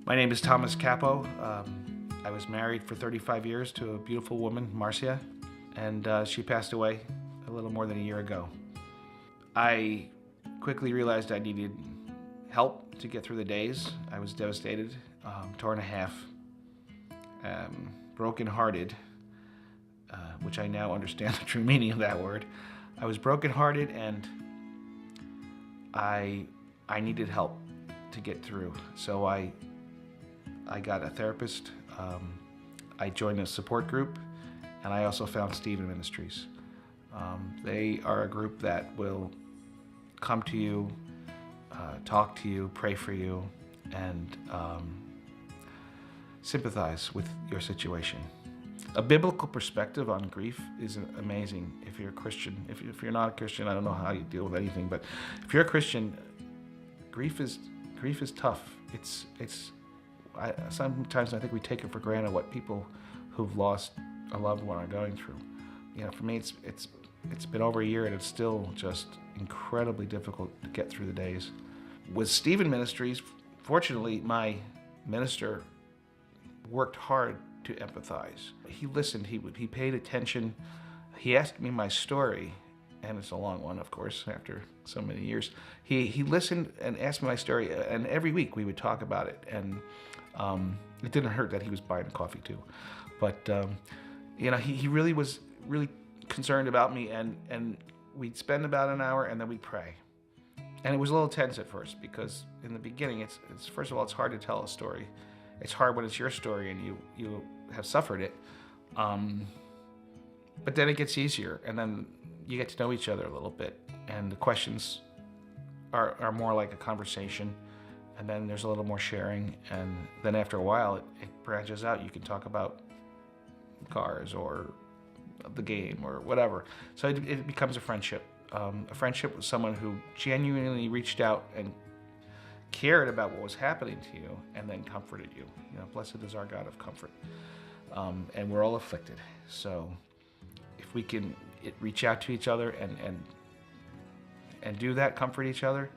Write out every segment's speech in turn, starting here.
My name is Thomas Cappo. I was married for 35 years to a beautiful woman, Marcia, and she passed away a little more than a year ago. I quickly realized I needed help to get through the days. I was devastated, torn in half, brokenhearted, which I now understand the true meaning of that word. I was brokenhearted, and I needed help to get through. So I got a therapist. I joined a support group, and I also found Stephen Ministries. They are a group that will come to you, talk to you, pray for you, and sympathize with your situation. A biblical perspective on grief is amazing if you're a Christian. If you're not a Christian, I don't know how you deal with anything, but if you're a Christian, grief is tough. Sometimes I think we take it for granted what people who've lost a loved one are going through. For me, it's been over a year, and it's still just incredibly difficult to get through the days. With Stephen Ministries, fortunately, my minister worked hard to empathize. He listened, he paid attention. He asked me my story, and it's a long one, of course, after so many years. He listened and asked me my story, and every week we would talk about it. And it didn't hurt that he was buying coffee too. But he really was concerned about me, and we'd spend about an hour, and then we'd pray. And it was a little tense at first, because in the beginning, it's first of all, it's hard to tell a story. It's hard when it's your story and you have suffered it. But then it gets easier, and then you get to know each other a little bit, and the questions are more like a conversation, and then there's a little more sharing, and then after a while it branches out. You can talk about cars or the game or whatever. So it becomes a friendship with someone who genuinely reached out and cared about what was happening to you, and then comforted you. Blessed is our God of comfort. And we're all afflicted. So if we can reach out to each other and do that, comfort each other,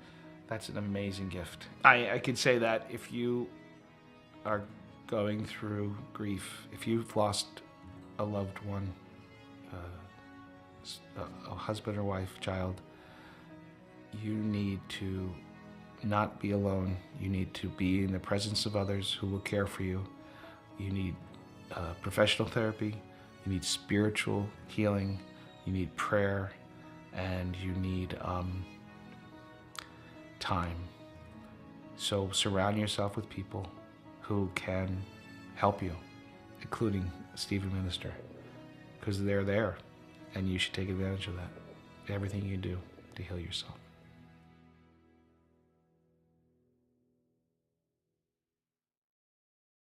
that's an amazing gift. I could say that if you are going through grief, if you've lost a loved one, a husband or wife, child, you need to not be alone. You need to be in the presence of others who will care for you. You need professional therapy. You need spiritual healing. You need prayer, and you need time. So surround yourself with people who can help you, including Stephen Minister, because they're there, and you should take advantage of that. Everything you do to heal yourself.